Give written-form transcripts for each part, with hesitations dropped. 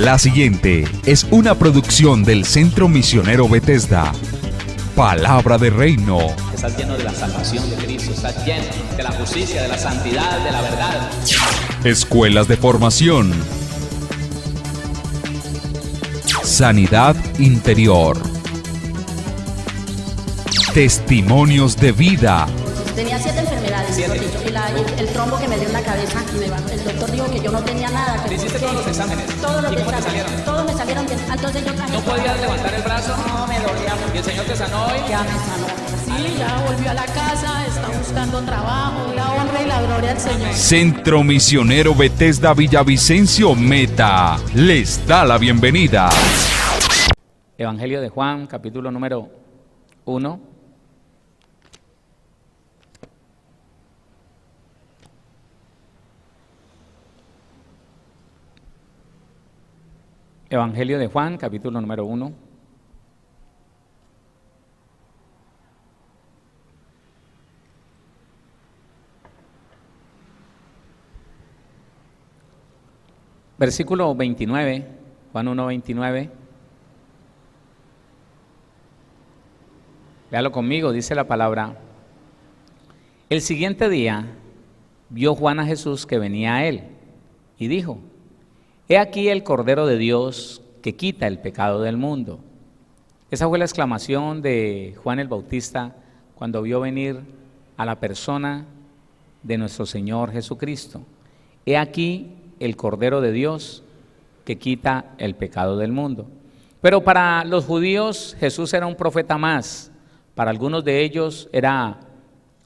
La siguiente es una producción del Centro Misionero Bethesda. Palabra de Reino. Estás lleno de la salvación de Cristo, estás lleno de la justicia, de la santidad, de la verdad. Escuelas de formación. Sanidad interior. Testimonios de vida. Tenía 7 enfermedades, y el trombo que me dio en la cabeza, el doctor dijo que yo no tenía nada. ¿Te hiciste todos los exámenes? Todos los ¿Y cómo te exámenes, salieron? todos me salieron bien. Entonces yo traje... ¿No podías levantar el brazo? No, me dolía mucho. ¿Y el Señor te sanó hoy? Ya me sanó. Sí, ya volvió a la casa, está buscando trabajo, la honra y la gloria al Señor. Centro Misionero Bethesda Villavicencio Meta les da la bienvenida. Evangelio de Juan, capítulo número 1. Evangelio de Juan, capítulo número 1. Versículo 29, Juan 1, 29. Léalo conmigo, dice la palabra. El siguiente día vio Juan a Jesús que venía a él y dijo: He aquí el Cordero de Dios que quita el pecado del mundo. Esa fue la exclamación de Juan el Bautista cuando vio venir a la persona de nuestro Señor Jesucristo. He aquí el Cordero de Dios que quita el pecado del mundo. Pero para los judíos Jesús era un profeta más. Para algunos de ellos era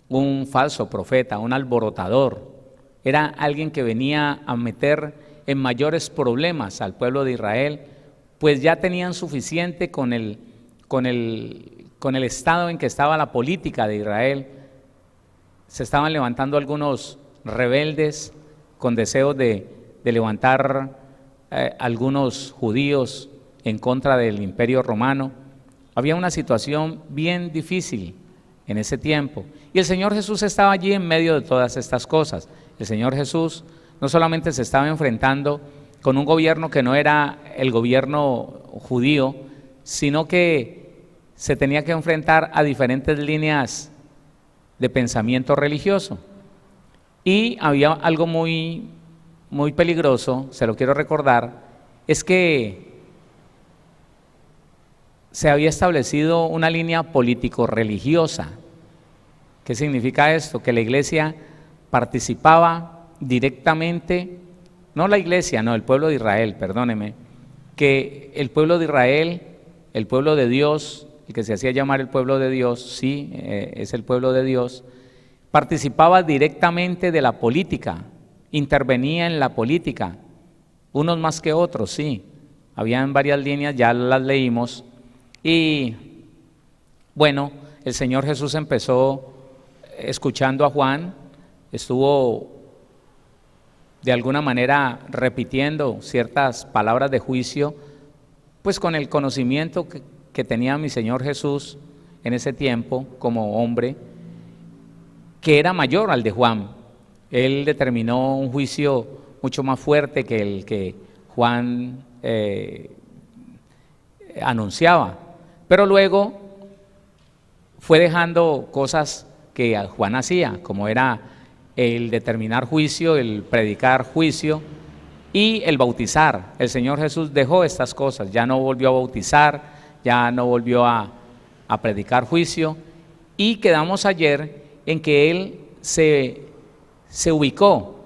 un falso profeta, un alborotador. Era alguien que venía a meter en mayores problemas al pueblo de Israel, pues ya tenían suficiente con el estado en que estaba la política de Israel. Se estaban levantando algunos rebeldes con deseos de levantar algunos judíos en contra del Imperio Romano. Había una situación bien difícil en ese tiempo, y el Señor Jesús estaba allí en medio de todas estas cosas. El Señor Jesús no solamente se estaba enfrentando con un gobierno que no era el gobierno judío, sino que se tenía que enfrentar a diferentes líneas de pensamiento religioso. Y había algo muy peligroso, se lo quiero recordar, es que se había establecido una línea político-religiosa. ¿Qué significa esto? Que la iglesia participaba directamente, no la iglesia, no, el pueblo de Israel, perdóneme, que el pueblo de Israel, el pueblo de Dios, el que se hacía llamar el pueblo de Dios, sí, es el pueblo de Dios, participaba directamente de la política, intervenía en la política, unos más que otros, sí, habían varias líneas, ya las leímos, y bueno, el Señor Jesús empezó escuchando a Juan, estuvo de alguna manera repitiendo ciertas palabras de juicio, pues con el conocimiento que tenía mi Señor Jesús en ese tiempo como hombre, que era mayor al de Juan. Él determinó un juicio mucho más fuerte que el que Juan anunciaba, pero luego fue dejando cosas que Juan hacía, como era el determinar juicio, el predicar juicio y el bautizar. El Señor Jesús dejó estas cosas, ya no volvió a bautizar, ya no volvió a predicar juicio, y quedamos ayer en que Él se ubicó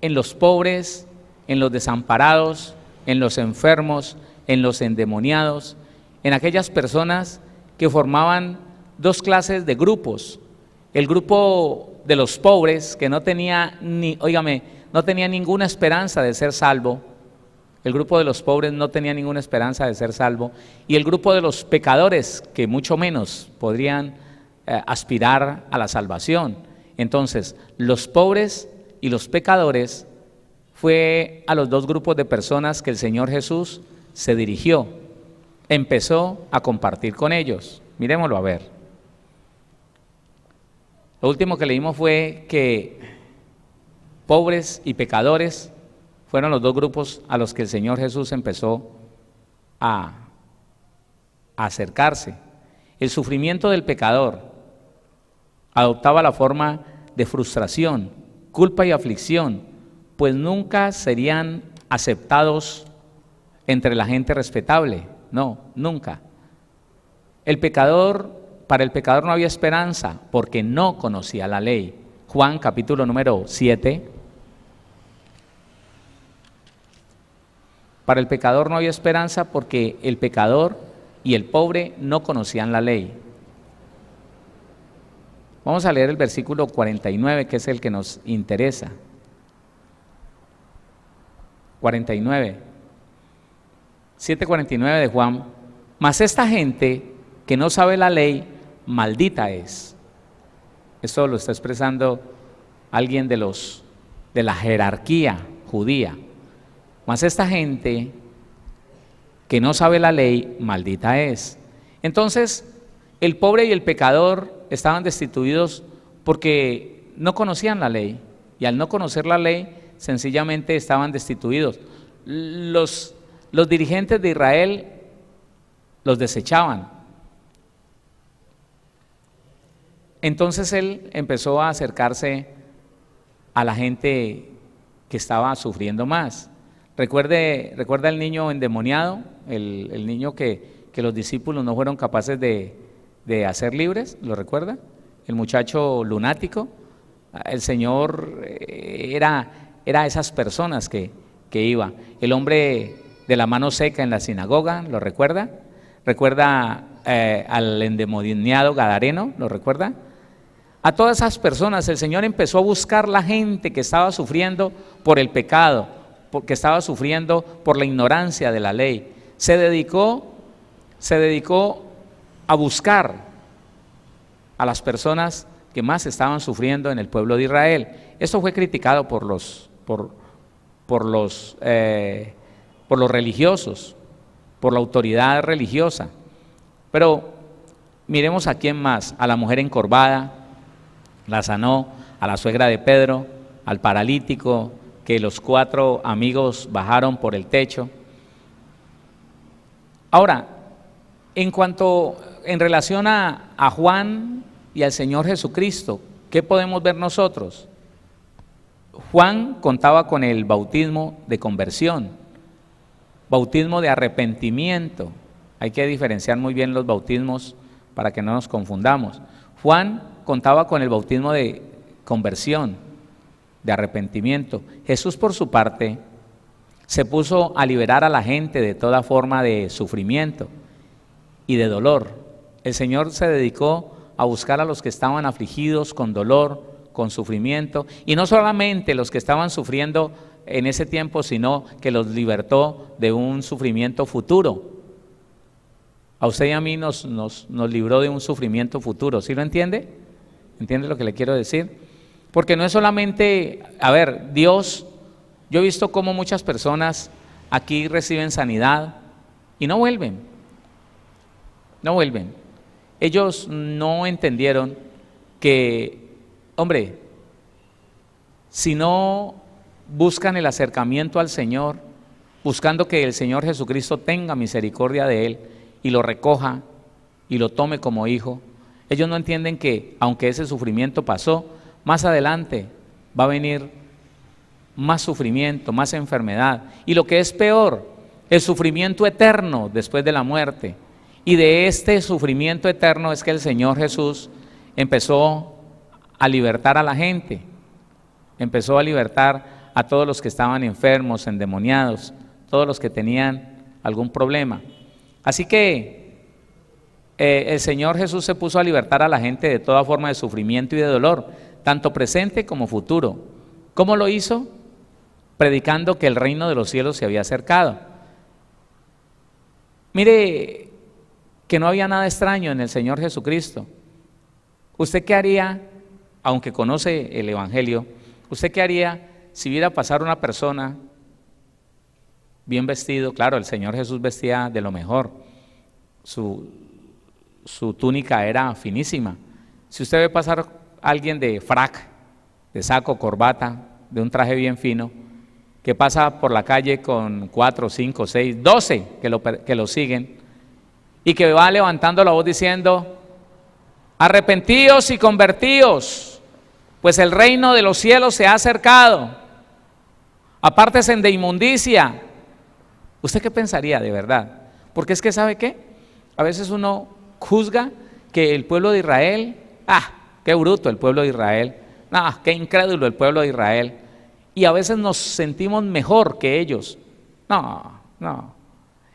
en los pobres, en los desamparados, en los enfermos, en los endemoniados, en aquellas personas que formaban dos clases de grupos. El grupo de los pobres, que no tenía no tenía ninguna esperanza de ser salvo. El grupo de los pobres no tenía ninguna esperanza de ser salvo. Y el grupo de los pecadores, que mucho menos podrían aspirar a la salvación. Entonces, los pobres y los pecadores fue a los dos grupos de personas que el Señor Jesús se dirigió. Empezó a compartir con ellos. Miremoslo a ver. Lo último que leímos fue que pobres y pecadores fueron los dos grupos a los que el Señor Jesús empezó a acercarse. El sufrimiento del pecador adoptaba la forma de frustración, culpa y aflicción, pues nunca serían aceptados entre la gente respetable, no, nunca. Para el pecador no había esperanza porque no conocía la ley. Juan capítulo número 7. Para el pecador no había esperanza porque el pecador y el pobre no conocían la ley. Vamos a leer el versículo 49, que es el que nos interesa. 49. 7:49 de Juan. Mas esta gente que no sabe la ley, maldita es. Esto lo está expresando alguien de la jerarquía judía. Mas esta gente que no sabe la ley, maldita es. Entonces, el pobre y el pecador estaban destituidos porque no conocían la ley, y al no conocer la ley, sencillamente estaban destituidos. Los dirigentes de Israel los desechaban. Entonces él empezó a acercarse a la gente que estaba sufriendo más. ¿Recuerda el niño endemoniado, el niño que los discípulos no fueron capaces de hacer libres? ¿Lo recuerda? El muchacho lunático. El Señor era esas personas que iba. El hombre de la mano seca en la sinagoga, ¿lo recuerda? ¿Recuerda al endemoniado gadareno? ¿Lo recuerda? A todas esas personas el Señor empezó a buscar la gente que estaba sufriendo por el pecado, que estaba sufriendo por la ignorancia de la ley. Se dedicó a buscar a las personas que más estaban sufriendo en el pueblo de Israel. Esto fue criticado por los religiosos, por la autoridad religiosa. Pero miremos a quién más: a la mujer encorvada, la sanó; a la suegra de Pedro; al paralítico que los 4 amigos bajaron por el techo. Ahora, en relación a Juan y al Señor Jesucristo, ¿qué podemos ver nosotros? Juan contaba con el bautismo de conversión, bautismo de arrepentimiento. Hay que diferenciar muy bien los bautismos para que no nos confundamos. Juan contaba con el bautismo de conversión, de arrepentimiento. Jesús, por su parte, se puso a liberar a la gente de toda forma de sufrimiento y de dolor. El Señor se dedicó a buscar a los que estaban afligidos con dolor, con sufrimiento, y no solamente los que estaban sufriendo en ese tiempo, sino que los libertó de un sufrimiento futuro. A usted y a mí nos libró de un sufrimiento futuro. ¿Sí lo entiende? ¿Entiende lo que le quiero decir? Porque no es solamente, Dios, yo he visto cómo muchas personas aquí reciben sanidad y no vuelven. Ellos no entendieron que, si no buscan el acercamiento al Señor, buscando que el Señor Jesucristo tenga misericordia de él y lo recoja y lo tome como hijo, ellos no entienden que aunque ese sufrimiento pasó, más adelante va a venir más sufrimiento, más enfermedad, y lo que es peor, el sufrimiento eterno después de la muerte. Y de este sufrimiento eterno es que el Señor Jesús empezó a libertar a la gente, empezó a libertar a todos los que estaban enfermos, endemoniados, todos los que tenían algún problema. Así que el Señor Jesús se puso a libertar a la gente de toda forma de sufrimiento y de dolor, tanto presente como futuro. ¿Cómo lo hizo? Predicando que el reino de los cielos se había acercado. Mire que no había nada extraño en el Señor Jesucristo. ¿Usted qué haría, aunque conoce el Evangelio, usted qué haría si viera pasar una persona bien vestido? Claro, el Señor Jesús vestía de lo mejor, su túnica era finísima. Si usted ve pasar a alguien de frac, de saco, corbata, de un traje bien fino, que pasa por la calle con 4, 5, 6, 12 que lo siguen, y que va levantando la voz diciendo: arrepentíos y convertíos, pues el reino de los cielos se ha acercado, apártense de inmundicia. ¿Usted qué pensaría de verdad? Porque es que, ¿sabe qué? A veces uno juzga que el pueblo de Israel, qué bruto el pueblo de Israel, qué incrédulo el pueblo de Israel, y a veces nos sentimos mejor que ellos. No.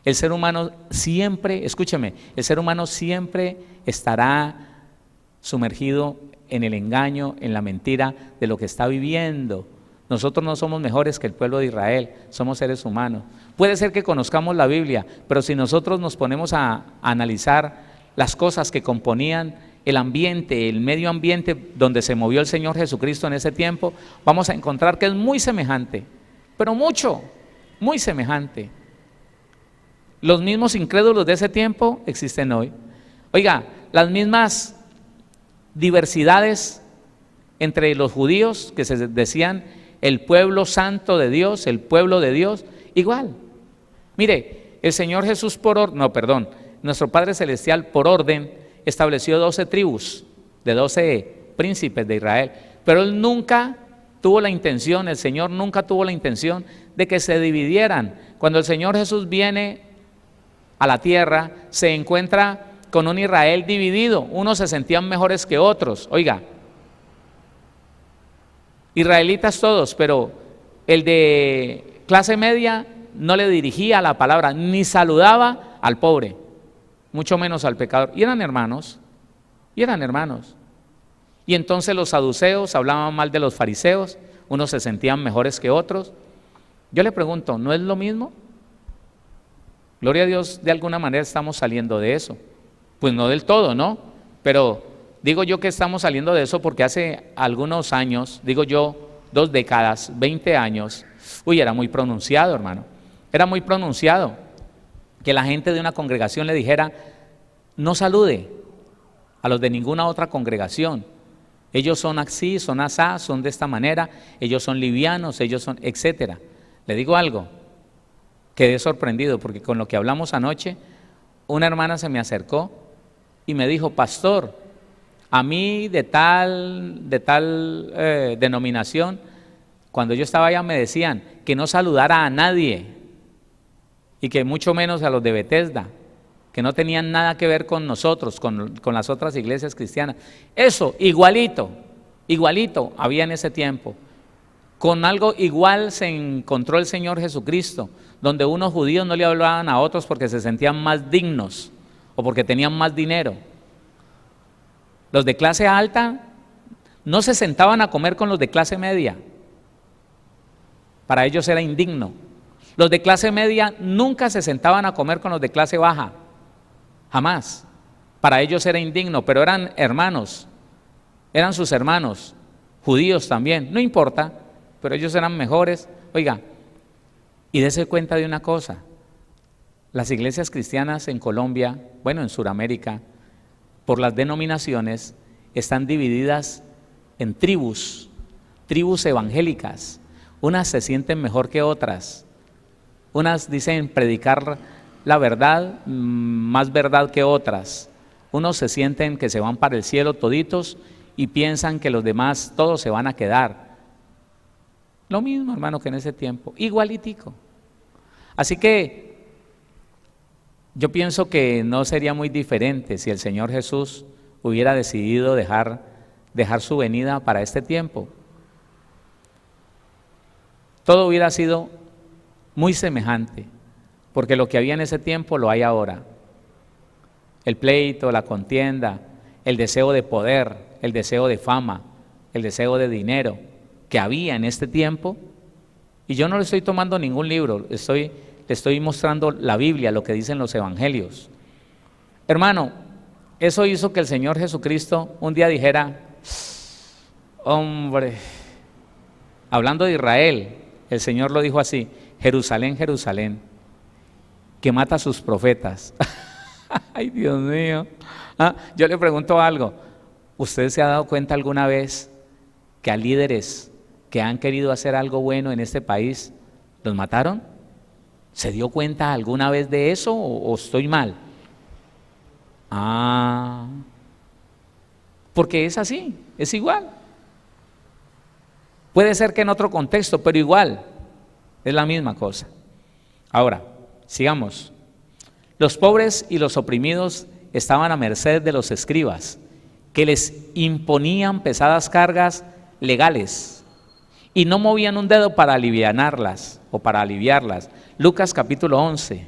El ser humano siempre, escúcheme, el ser humano siempre estará sumergido en el engaño, en la mentira de lo que está viviendo. Nosotros no somos mejores que el pueblo de Israel, somos seres humanos. Puede ser que conozcamos la Biblia, pero si nosotros nos ponemos a analizar las cosas que componían el ambiente, el medio ambiente donde se movió el Señor Jesucristo en ese tiempo, vamos a encontrar que es muy semejante, pero mucho, muy semejante. Los mismos incrédulos de ese tiempo existen hoy. Oiga, las mismas diversidades entre los judíos que se decían el pueblo santo de Dios, el pueblo de Dios, igual. Mire, el Señor Jesús nuestro Padre Celestial por orden estableció 12 tribus de 12 príncipes de Israel, pero Él nunca tuvo la intención, el Señor nunca tuvo la intención de que se dividieran. Cuando el Señor Jesús viene a la tierra, se encuentra con un Israel dividido, unos se sentían mejores que otros. Oiga, israelitas todos, pero el de clase media no le dirigía la palabra, ni saludaba al pobre, mucho menos al pecador, y eran hermanos. Y entonces los saduceos hablaban mal de los fariseos, unos se sentían mejores que otros. Yo le pregunto, ¿no es lo mismo? Gloria a Dios, de alguna manera estamos saliendo de eso. Pues no del todo, ¿no? Pero digo yo que estamos saliendo de eso porque hace algunos años, digo yo, 2 décadas, 20 años, era muy pronunciado, hermano. Era muy pronunciado que la gente de una congregación le dijera: no salude a los de ninguna otra congregación. Ellos son así, son asá, son de esta manera, ellos son livianos, ellos son, etcétera. Le digo algo, quedé sorprendido porque con lo que hablamos anoche, una hermana se me acercó y me dijo: pastor, a mí de tal denominación, cuando yo estaba allá me decían que no saludara a nadie y que mucho menos a los de Bethesda, que no tenían nada que ver con nosotros, con las otras iglesias cristianas. Eso, igualito había en ese tiempo. Con algo igual se encontró el Señor Jesucristo, donde unos judíos no le hablaban a otros porque se sentían más dignos o porque tenían más dinero. Los de clase alta no se sentaban a comer con los de clase media. Para ellos era indigno. Los de clase media nunca se sentaban a comer con los de clase baja. Jamás. Para ellos era indigno, pero eran hermanos. Eran sus hermanos, judíos también, no importa, pero ellos eran mejores. Oiga, y dése cuenta de una cosa: las iglesias cristianas en Colombia, en Sudamérica, por las denominaciones, están divididas en tribus evangélicas. Unas se sienten mejor que otras. Unas dicen predicar la verdad, más verdad que otras. Unos se sienten que se van para el cielo toditos y piensan que los demás todos se van a quedar. Lo mismo, hermano, que en ese tiempo, igualitico. Así que yo pienso que no sería muy diferente si el Señor Jesús hubiera decidido dejar su venida para este tiempo. Todo hubiera sido muy semejante, porque lo que había en ese tiempo lo hay ahora. El pleito, la contienda, el deseo de poder, el deseo de fama, el deseo de dinero que había en este tiempo. Y yo no le estoy tomando ningún libro, le estoy mostrando la Biblia, lo que dicen los evangelios. Hermano, eso hizo que el Señor Jesucristo un día dijera: hombre, hablando de Israel, el Señor lo dijo así: Jerusalén, Jerusalén, que mata a sus profetas. Ay, Dios mío. Yo le pregunto algo: ¿usted se ha dado cuenta alguna vez que a líderes que han querido hacer algo bueno en este país ¿Los mataron? ¿Se dio cuenta alguna vez de eso o estoy mal? Ah, porque es así, es igual. Puede ser que en otro contexto, pero igual, es la misma cosa. Ahora, sigamos. Los pobres y los oprimidos estaban a merced de los escribas, que les imponían pesadas cargas legales y no movían un dedo para alivianarlas o para aliviarlas. Lucas capítulo 11.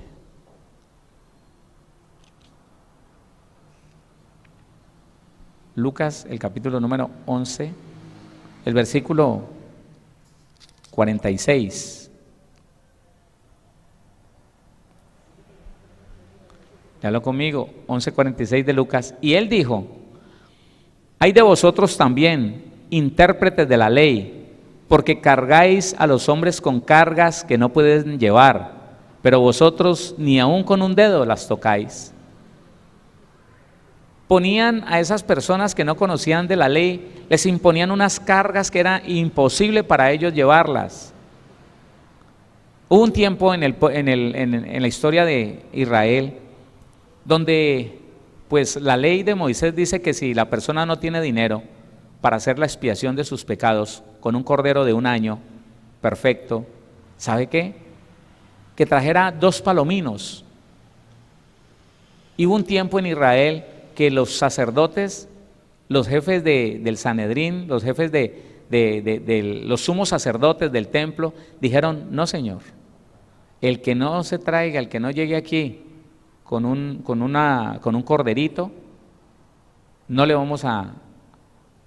Lucas, el capítulo número 11, el versículo 46. Léalo conmigo, 11:46 de Lucas. Y él dijo: hay de vosotros también, intérpretes de la ley, porque cargáis a los hombres con cargas que no pueden llevar, pero vosotros ni aun con un dedo las tocáis. Ponían a esas personas que no conocían de la ley, les imponían unas cargas que era imposible para ellos llevarlas. Hubo un tiempo en la historia de Israel donde pues la ley de Moisés dice que si la persona no tiene dinero para hacer la expiación de sus pecados con un cordero de 1 año, perfecto, ¿sabe qué? Que trajera 2 palominos. Y hubo un tiempo en Israel que los sacerdotes, los jefes del Sanedrín, los jefes de los sumos sacerdotes del templo, dijeron: no, señor, el que no se traiga, el que no llegue aquí con un corderito, no le vamos a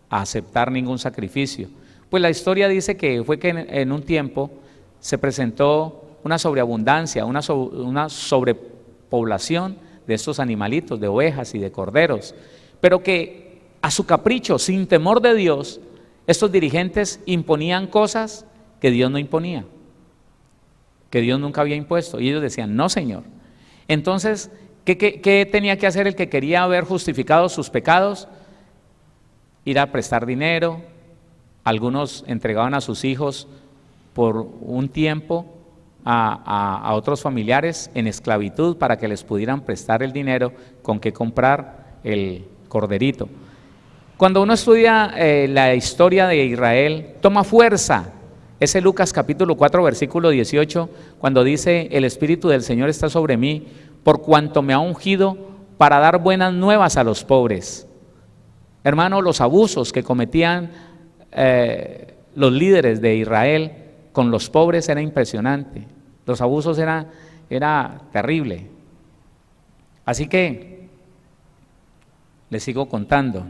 aceptar ningún sacrificio. Pues la historia dice que fue que en un tiempo se presentó una sobreabundancia, una sobrepoblación de estos animalitos, de ovejas y de corderos, pero que a su capricho, sin temor de Dios, estos dirigentes imponían cosas que Dios no imponía, que Dios nunca había impuesto, y ellos decían: no, señor. Entonces, ¿qué tenía que hacer el que quería ver justificados sus pecados? Ir a prestar dinero. Algunos entregaban a sus hijos por un tiempo a otros familiares en esclavitud para que les pudieran prestar el dinero con que comprar el corderito. Cuando uno estudia la historia de Israel, toma fuerza ese Lucas capítulo 4 versículo 18, cuando dice: el Espíritu del Señor está sobre mí, por cuanto me ha ungido para dar buenas nuevas a los pobres. Hermano, los abusos que cometían los líderes de Israel con los pobres era impresionante. Los abusos era terrible. Así que les sigo contando.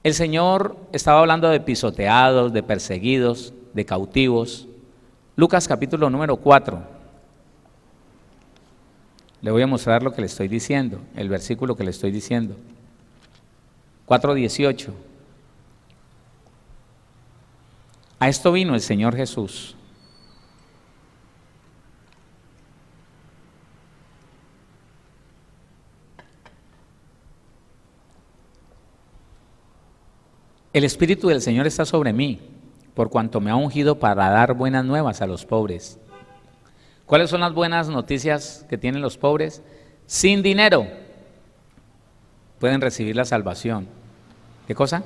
El Señor estaba hablando de pisoteados, de perseguidos, de cautivos. Lucas capítulo número 4. Le voy a mostrar lo que le estoy diciendo, el versículo que le estoy diciendo. 4:18. A esto vino el Señor Jesús. El Espíritu del Señor está sobre mí, por cuanto me ha ungido para dar buenas nuevas a los pobres. ¿Cuáles son las buenas noticias que tienen los pobres? Sin dinero pueden recibir la salvación. ¿Qué cosa?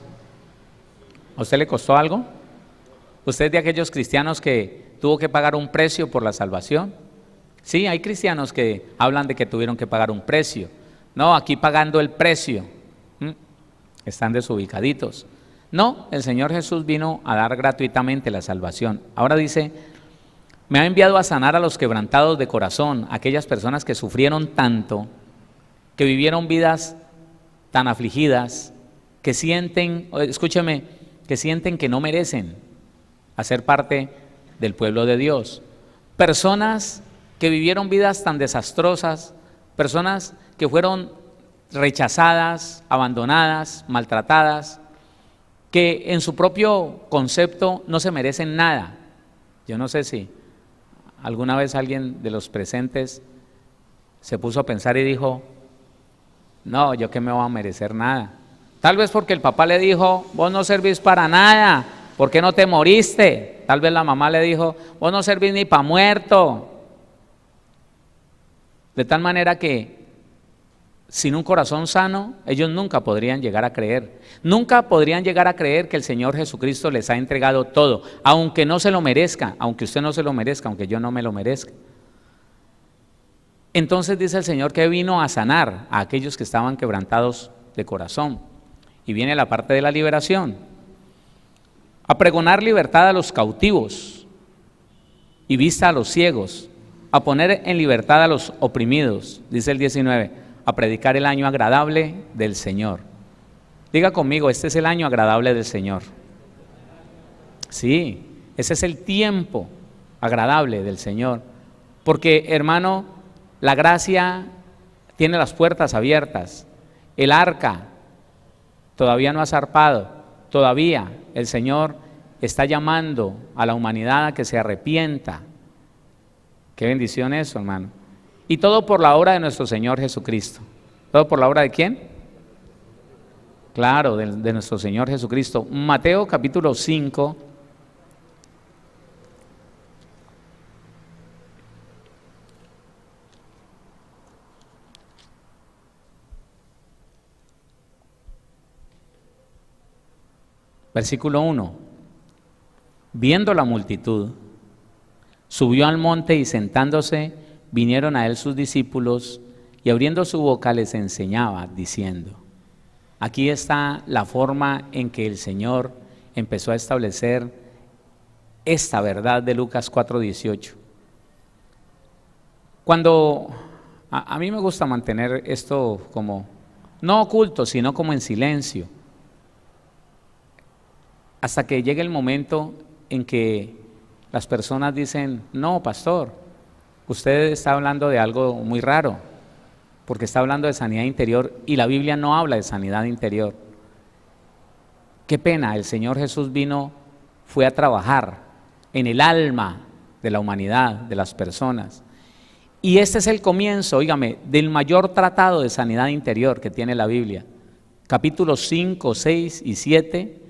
¿A usted le costó algo? ¿Usted es de aquellos cristianos que tuvo que pagar un precio por la salvación? Sí, hay cristianos que hablan de que tuvieron que pagar un precio. No, aquí pagando el precio. Están desubicaditos. No, el Señor Jesús vino a dar gratuitamente la salvación. Ahora dice: me ha enviado a sanar a los quebrantados de corazón, aquellas personas que sufrieron tanto, que vivieron vidas tan afligidas, que sienten, escúcheme, que sienten que no merecen hacer parte del pueblo de Dios. Personas que vivieron vidas tan desastrosas, personas que fueron rechazadas, abandonadas, maltratadas, que en su propio concepto no se merecen nada. Yo no sé si alguna vez alguien de los presentes se puso a pensar y dijo: no, yo qué me voy a merecer nada. Tal vez porque el papá le dijo: vos no servís para nada, ¿por qué no te moriste? Tal vez la mamá le dijo, vos no servís ni para muerto. De tal manera que sin un corazón sano, ellos nunca podrían llegar a creer. Nunca podrían llegar a creer que el Señor Jesucristo les ha entregado todo, aunque no se lo merezca, aunque usted no se lo merezca, aunque yo no me lo merezca. Entonces dice el Señor que vino a sanar a aquellos que estaban quebrantados de corazón. Y viene la parte de la liberación. A pregonar libertad a los cautivos y vista a los ciegos, a poner en libertad a los oprimidos, dice el 19, a predicar el año agradable del Señor. Diga conmigo, este es el año agradable del Señor. Sí, ese es el tiempo agradable del Señor. Porque, hermano, la gracia tiene las puertas abiertas. El arca todavía no ha zarpado. Todavía el Señor está llamando a la humanidad a que se arrepienta. Qué bendición eso, hermano. Y todo por la obra de nuestro Señor Jesucristo. ¿Todo por la obra de quién? Claro, de nuestro Señor Jesucristo. Mateo capítulo 5. Versículo 1. Viendo la multitud, subió al monte y sentándose, vinieron a él sus discípulos y abriendo su boca les enseñaba, diciendo. Aquí está la forma en que el Señor empezó a establecer esta verdad de Lucas 4:18. Cuando a mí me gusta mantener esto como, no oculto, sino como en silencio, hasta que llegue el momento en que las personas dicen, no, pastor, usted está hablando de algo muy raro, porque está hablando de sanidad interior y la Biblia no habla de sanidad interior. Qué pena, el Señor Jesús fue a trabajar en el alma de la humanidad, de las personas. Y este es el comienzo, óigame, del mayor tratado de sanidad interior que tiene la Biblia. Capítulos 5, 6 y 7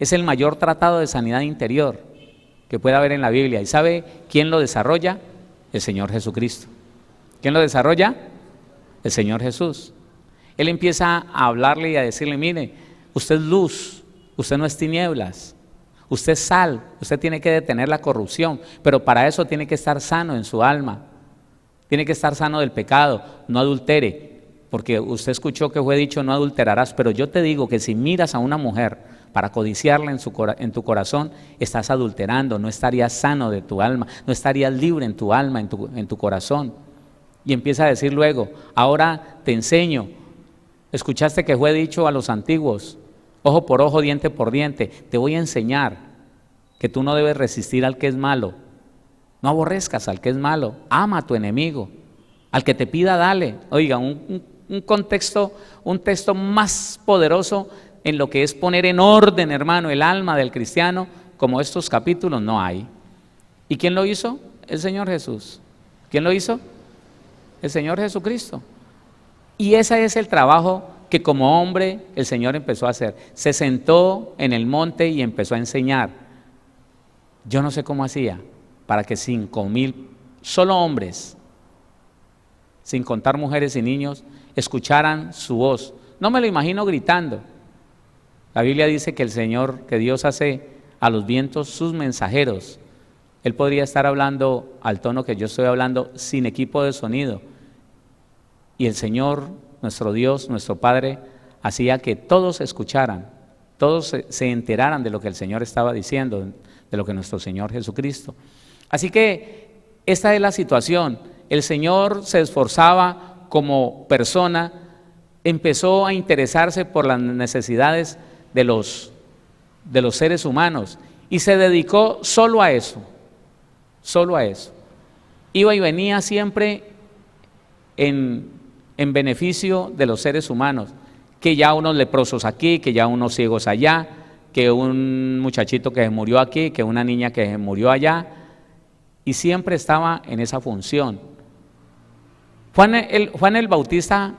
es el mayor tratado de sanidad interior que puede haber en la Biblia. ¿Y sabe quién lo desarrolla? El Señor Jesucristo. ¿Quién lo desarrolla? El Señor Jesús. Él empieza a hablarle y a decirle, mire, usted es luz, usted no es tinieblas, usted es sal, usted tiene que detener la corrupción, pero para eso tiene que estar sano en su alma, tiene que estar sano del pecado, no adultere, porque usted escuchó que fue dicho no adulterarás, pero yo te digo que si miras a una mujer para codiciarla en tu corazón, estás adulterando, no estarías sano de tu alma, no estarías libre en tu alma, en tu corazón. Y empieza a decir luego, ahora te enseño, escuchaste que fue dicho a los antiguos, ojo por ojo, diente por diente, te voy a enseñar que tú no debes resistir al que es malo, no aborrezcas al que es malo, ama a tu enemigo, al que te pida dale. Oiga, un texto más poderoso en lo que es poner en orden, hermano, el alma del cristiano, como estos capítulos no hay. ¿Y quién lo hizo? El Señor Jesús. ¿Quién lo hizo? El Señor Jesucristo. Y ese es el trabajo que como hombre el Señor empezó a hacer. Se sentó en el monte y empezó a enseñar. Yo no sé cómo hacía para que 5,000 solo hombres, sin contar mujeres y niños, escucharan su voz. No me lo imagino gritando. La Biblia dice que el Señor, que Dios hace a los vientos sus mensajeros. Él podría estar hablando al tono que yo estoy hablando sin equipo de sonido. Y el Señor, nuestro Dios, nuestro Padre, hacía que todos escucharan, todos se enteraran de lo que el Señor estaba diciendo, de lo que nuestro Señor Jesucristo. Así que esta es la situación. El Señor se esforzaba como persona, empezó a interesarse por las necesidades de los seres humanos y se dedicó solo a eso, solo a eso. Iba y venía siempre en beneficio de los seres humanos, que ya unos leprosos aquí, que ya unos ciegos allá, que un muchachito que se murió aquí, que una niña que se murió allá, y siempre estaba en esa función. Juan el Bautista,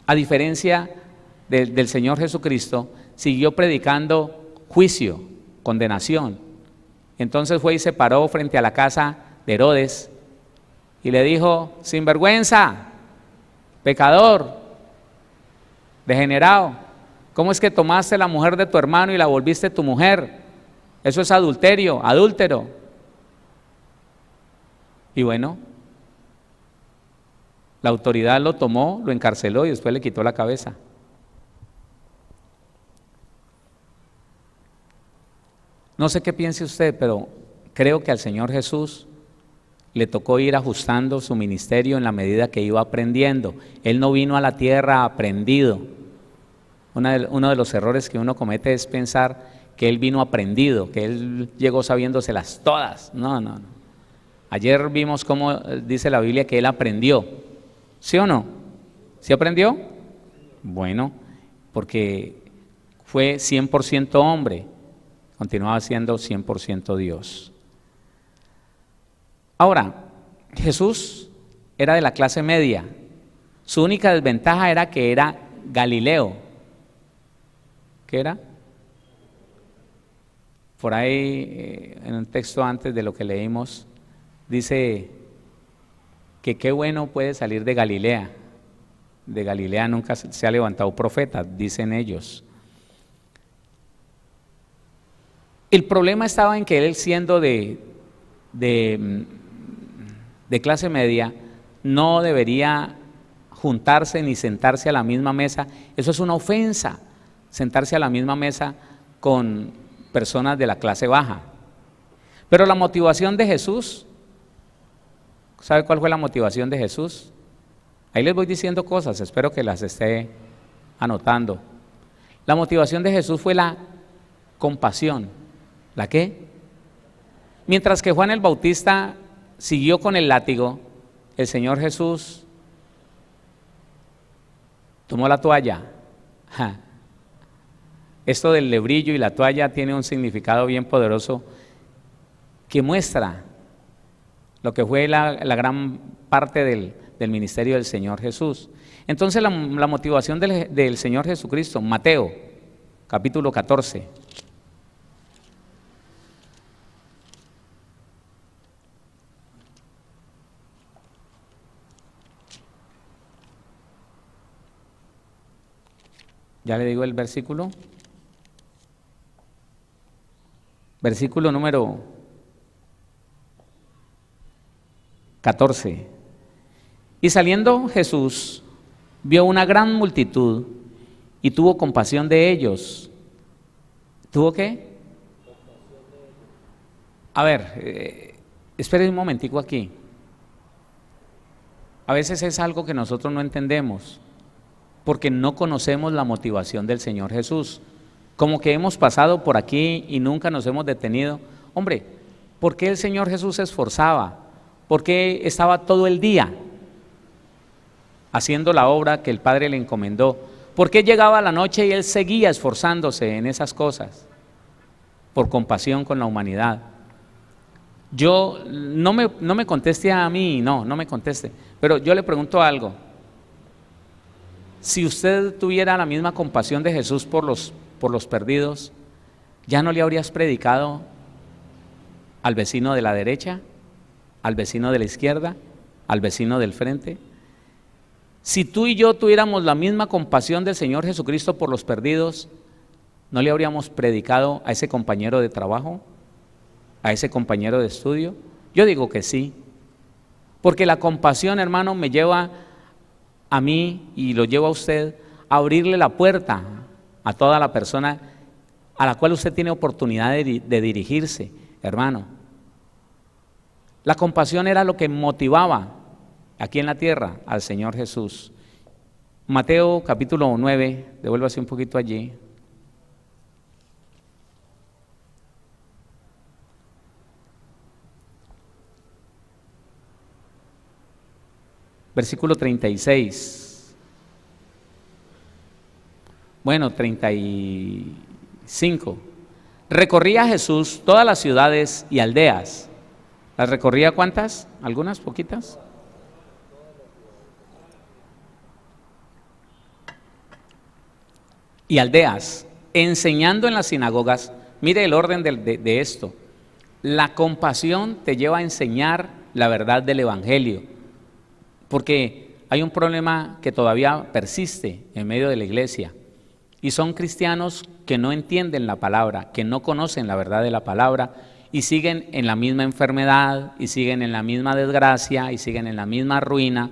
a diferencia del Señor Jesucristo, siguió predicando juicio, condenación, Entonces fue y se paró frente a la casa de Herodes y le dijo: sinvergüenza, pecador, degenerado, ¿cómo es que tomaste la mujer de tu hermano y la volviste tu mujer? Eso es adulterio, adúltero. Y bueno, la autoridad lo tomó, lo encarceló y después le quitó la cabeza. No sé qué piense usted, pero creo que al Señor Jesús le tocó ir ajustando su ministerio en la medida que iba aprendiendo. Él no vino a la tierra aprendido. Uno de los errores que uno comete es pensar que Él vino aprendido, que Él llegó sabiéndoselas todas. No. Ayer vimos cómo dice la Biblia que Él aprendió. ¿Sí o no? ¿Sí aprendió? Bueno, porque fue 100% hombre. Continuaba siendo 100% Dios. Ahora, Jesús era de la clase media. Su única desventaja era que era Galileo. ¿Qué era? Por ahí, en un texto antes de lo que leímos, dice que qué bueno puede salir de Galilea. De Galilea nunca se ha levantado profeta, dicen ellos. El problema estaba en que él, siendo de clase media, no debería juntarse ni sentarse a la misma mesa. Eso es una ofensa, sentarse a la misma mesa con personas de la clase baja. Pero la motivación de Jesús, ¿sabe cuál fue la motivación de Jesús? Ahí les voy diciendo cosas, espero que las esté anotando. La motivación de Jesús fue la compasión. ¿La qué? Mientras que Juan el Bautista siguió con el látigo, el Señor Jesús tomó la toalla. Esto del lebrillo y la toalla tiene un significado bien poderoso que muestra lo que fue la gran parte del ministerio del Señor Jesús. Entonces la motivación del Señor Jesucristo, Mateo, capítulo 14. Ya le digo el versículo. Versículo número 14. Y saliendo Jesús, vio una gran multitud y tuvo compasión de ellos. ¿Tuvo qué? A ver, espere un momentico aquí. A veces es algo que nosotros no entendemos, porque no conocemos la motivación del Señor Jesús. Como que hemos pasado por aquí y nunca nos hemos detenido. Hombre, ¿por qué el Señor Jesús se esforzaba? ¿Por qué estaba todo el día haciendo la obra que el Padre le encomendó? ¿Por qué llegaba la noche y Él seguía esforzándose en esas cosas? Por compasión con la humanidad. Yo, no me conteste a mí, no me conteste, pero yo le pregunto algo. Si usted tuviera la misma compasión de Jesús por los perdidos, ¿ya no le habrías predicado al vecino de la derecha, al vecino de la izquierda, al vecino del frente? Si tú y yo tuviéramos la misma compasión del Señor Jesucristo por los perdidos, ¿no le habríamos predicado a ese compañero de trabajo, a ese compañero de estudio? Yo digo que sí, porque la compasión, hermano, me lleva a mí y lo llevo a usted a abrirle la puerta a toda la persona a la cual usted tiene oportunidad de dirigirse, hermano. La compasión era lo que motivaba aquí en la tierra al Señor Jesús. Mateo capítulo 9, devuélvase un poquito allí. Versículo 36. Bueno, 35. Recorría Jesús todas las ciudades y aldeas. ¿Las recorría cuántas? ¿Algunas? ¿Poquitas? Y aldeas, enseñando en las sinagogas. Mire el orden de esto. La compasión te lleva a enseñar la verdad del Evangelio, porque hay un problema que todavía persiste en medio de la iglesia, y son cristianos que no entienden la palabra, que no conocen la verdad de la palabra, y siguen en la misma enfermedad, y siguen en la misma desgracia, y siguen en la misma ruina.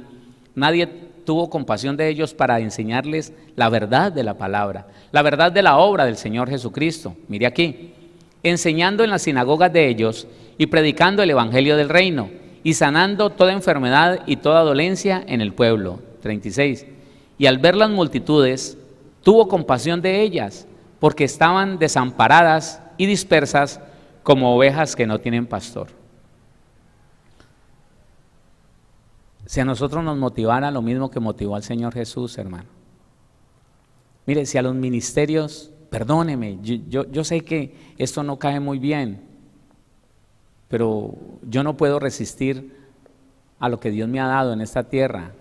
Nadie tuvo compasión de ellos para enseñarles la verdad de la palabra, la verdad de la obra del Señor Jesucristo. Mire aquí, enseñando en las sinagogas de ellos y predicando el evangelio del reino y sanando toda enfermedad y toda dolencia en el pueblo. 36. Y al ver las multitudes, tuvo compasión de ellas, porque estaban desamparadas y dispersas como ovejas que no tienen pastor. Si a nosotros nos motivara lo mismo que motivó al Señor Jesús, hermano. Mire, si a los ministerios, perdóneme, yo sé que esto no cae muy bien, pero yo no puedo resistir a lo que Dios me ha dado en esta tierra.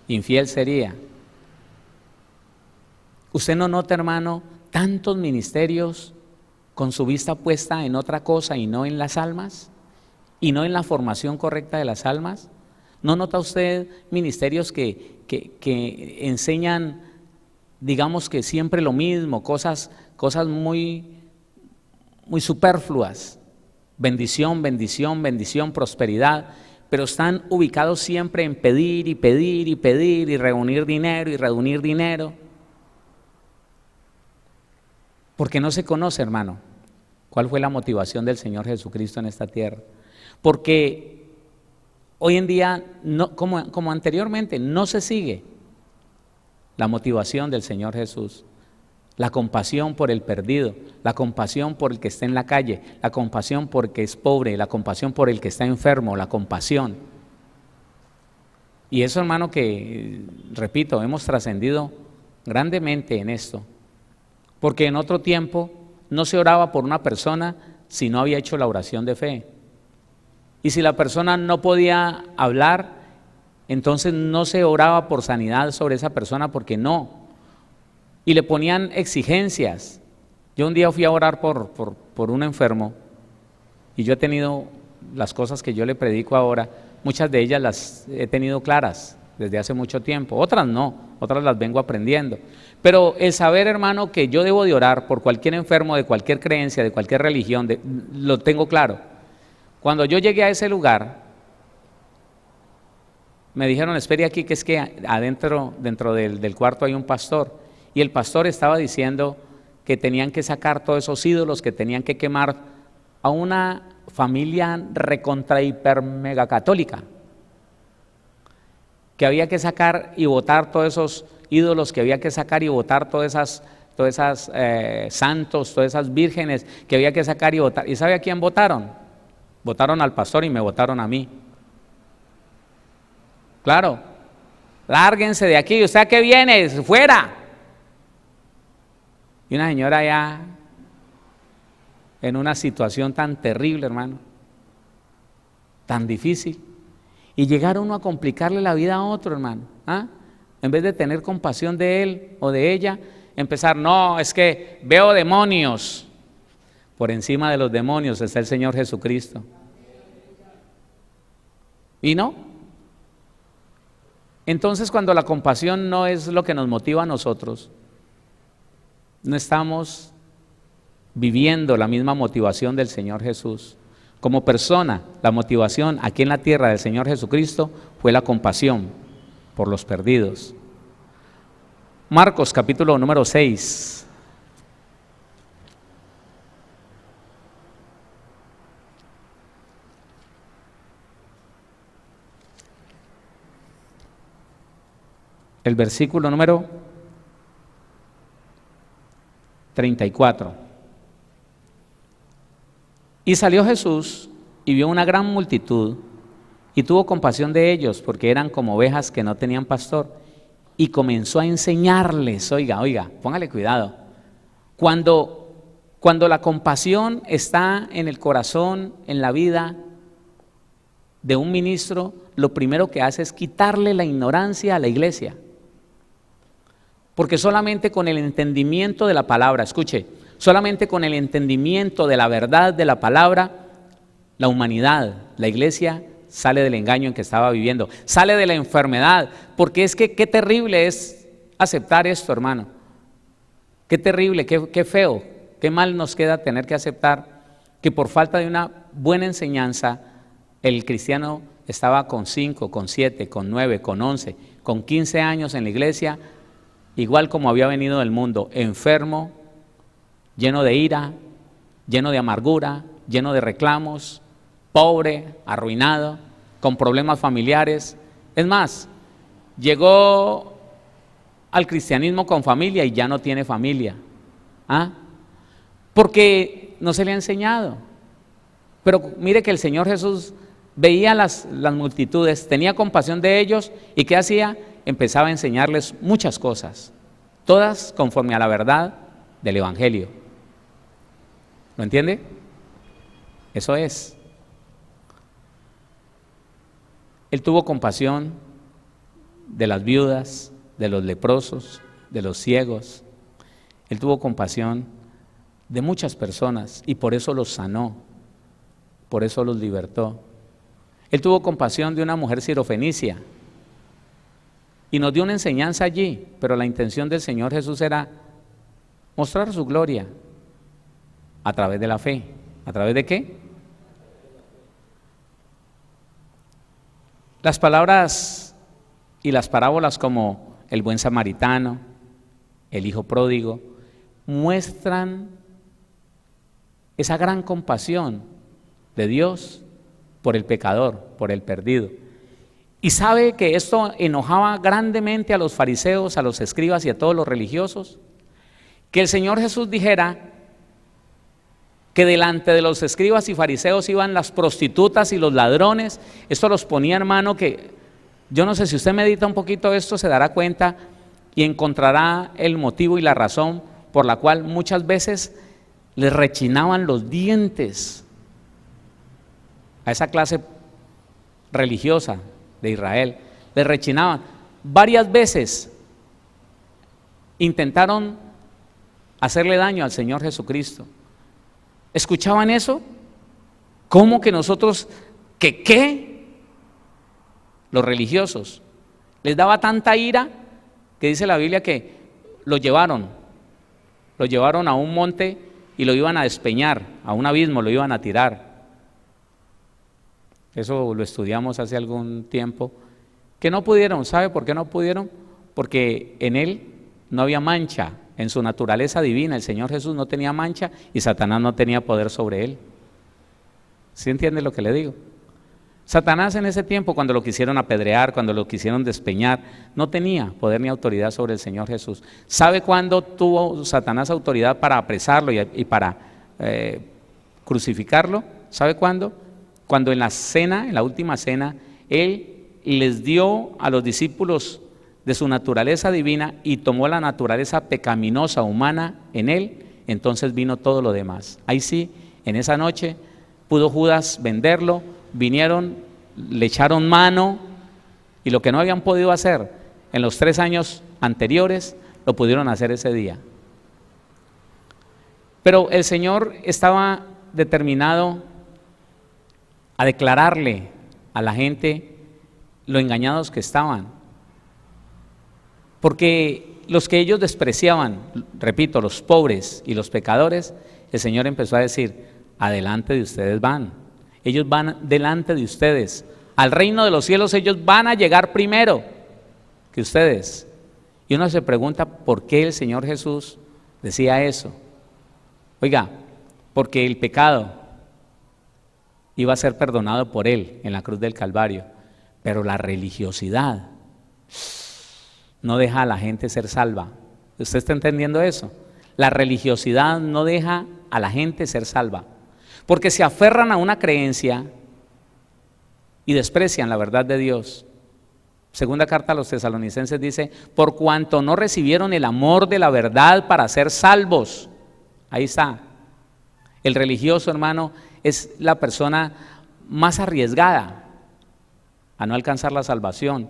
Infiel sería. ¿Usted no nota, hermano, tantos ministerios con su vista puesta en otra cosa y no en las almas? ¿Y no en la formación correcta de las almas? ¿No nota usted ministerios que enseñan, digamos que siempre lo mismo, cosas muy superfluas? Bendición, bendición, bendición, prosperidad, pero están ubicados siempre en pedir y pedir y pedir y reunir dinero y reunir dinero. Porque no se conoce, hermano, cuál fue la motivación del Señor Jesucristo en esta tierra. Porque hoy en día, no, como anteriormente, no se sigue la motivación del Señor Jesús. La compasión por el perdido, la compasión por el que está en la calle, la compasión por el que es pobre, la compasión por el que está enfermo, la compasión. Y eso, hermano, que, repito, hemos trascendido grandemente en esto. Porque en otro tiempo no se oraba por una persona si no había hecho la oración de fe. Y si la persona no podía hablar, entonces no se oraba por sanidad sobre esa persona, porque no. Y le ponían exigencias. Yo un día fui a orar por un enfermo, y yo he tenido las cosas que yo le predico ahora, muchas de ellas las he tenido claras desde hace mucho tiempo, otras no, otras las vengo aprendiendo. Pero el saber, hermano, que yo debo de orar por cualquier enfermo de cualquier creencia, de cualquier religión, lo tengo claro. Cuando yo llegué a ese lugar, me dijeron, espere aquí, que es que dentro del cuarto hay un pastor, y el pastor estaba diciendo que tenían que sacar todos esos ídolos, que tenían que quemar a una familia recontra hiper mega católica, que había que sacar y botar todos esos ídolos, que había que sacar y botar todas esas santos, todas esas vírgenes, que había que sacar y botar. ¿Y sabe a quién votaron? Votaron al pastor y me votaron a mí. Claro, lárguense de aquí, ¿usted a qué viene? ¡Fuera! Y una señora allá en una situación tan terrible, hermano, tan difícil, y llegar uno a complicarle la vida a otro, hermano, ¿ah? En vez de tener compasión de él o de ella, empezar, no, es que veo demonios. Por encima de los demonios está el Señor Jesucristo. ¿Y no? Entonces, cuando la compasión no es lo que nos motiva a nosotros, no estamos viviendo la misma motivación del Señor Jesús. Como persona, la motivación aquí en la tierra del Señor Jesucristo fue la compasión por los perdidos. Marcos capítulo número 6. El versículo número 34. Y salió Jesús y vio una gran multitud y tuvo compasión de ellos, porque eran como ovejas que no tenían pastor, y comenzó a enseñarles. Oiga, póngale cuidado. Cuando la compasión está en el corazón, en la vida de un ministro, lo primero que hace es quitarle la ignorancia a la iglesia. Porque solamente con el entendimiento de la palabra, escuche, solamente con el entendimiento de la verdad de la palabra, la humanidad, la iglesia sale del engaño en que estaba viviendo, sale de la enfermedad, porque es que qué terrible es aceptar esto, hermano. Qué terrible, qué feo, qué mal nos queda tener que aceptar que por falta de una buena enseñanza el cristiano estaba con 5, con 7, con 9, con 11, con 15 años en la iglesia, igual como había venido del mundo, enfermo, lleno de ira, lleno de amargura, lleno de reclamos, pobre, arruinado, con problemas familiares. Es más, llegó al cristianismo con familia y ya no tiene familia. ¿Ah? Porque no se le ha enseñado. Pero mire que el Señor Jesús veía las multitudes, tenía compasión de ellos y ¿qué hacía? Empezaba a enseñarles muchas cosas, todas conforme a la verdad del Evangelio. ¿Lo entiende? Eso es. Él tuvo compasión de las viudas, de los leprosos, de los ciegos. Él tuvo compasión de muchas personas y por eso los sanó, por eso los libertó. Él tuvo compasión de una mujer sirofenicia y nos dio una enseñanza allí, pero la intención del Señor Jesús era mostrar su gloria a través de la fe. ¿A través de qué? Las palabras y las parábolas como el buen samaritano, el hijo pródigo, muestran esa gran compasión de Dios por el pecador, por el perdido. Y sabe que esto enojaba grandemente a los fariseos, a los escribas y a todos los religiosos, que el Señor Jesús dijera que delante de los escribas y fariseos iban las prostitutas y los ladrones. Esto los ponía, hermano, que yo no sé, si usted medita un poquito esto se dará cuenta y encontrará el motivo y la razón por la cual muchas veces les rechinaban los dientes a esa clase religiosa de Israel. Les rechinaban. Varias veces intentaron hacerle daño al Señor Jesucristo. ¿Escuchaban eso? ¿Cómo que nosotros, que qué? Los religiosos. Les daba tanta ira que dice la Biblia que lo llevaron a un monte y lo iban a despeñar, a un abismo lo iban a tirar. Eso lo estudiamos hace algún tiempo, que no pudieron. ¿Sabe por qué no pudieron? Porque en él no había mancha. En su naturaleza divina, el Señor Jesús no tenía mancha y Satanás no tenía poder sobre él. ¿Sí entiende lo que le digo? Satanás en ese tiempo, cuando lo quisieron apedrear, cuando lo quisieron despeñar, no tenía poder ni autoridad sobre el Señor Jesús. ¿Sabe cuándo tuvo Satanás autoridad para apresarlo y para crucificarlo? ¿Sabe cuándo? Cuando en la cena, en la última cena, él les dio a los discípulos de su naturaleza divina y tomó la naturaleza pecaminosa humana en él, entonces vino todo lo demás. Ahí sí, en esa noche pudo Judas venderlo, vinieron, le echaron mano y lo que no habían podido hacer en los 3 años anteriores, lo pudieron hacer ese día. Pero el Señor estaba determinado a declararle a la gente lo engañados que estaban. Porque los que ellos despreciaban, repito, los pobres y los pecadores, el Señor empezó a decir, adelante de ustedes van, ellos van delante de ustedes, al reino de los cielos ellos van a llegar primero que ustedes. Y uno se pregunta por qué el Señor Jesús decía eso. Oiga, porque el pecado iba a ser perdonado por Él en la cruz del Calvario, pero la religiosidad no deja a la gente ser salva. ¿Usted está entendiendo eso? La religiosidad no deja a la gente ser salva, porque se aferran a una creencia y desprecian la verdad de Dios. Segunda carta a los Tesalonicenses dice, por cuanto no recibieron el amor de la verdad para ser salvos. Ahí está. El religioso, hermano, es la persona más arriesgada a no alcanzar la salvación,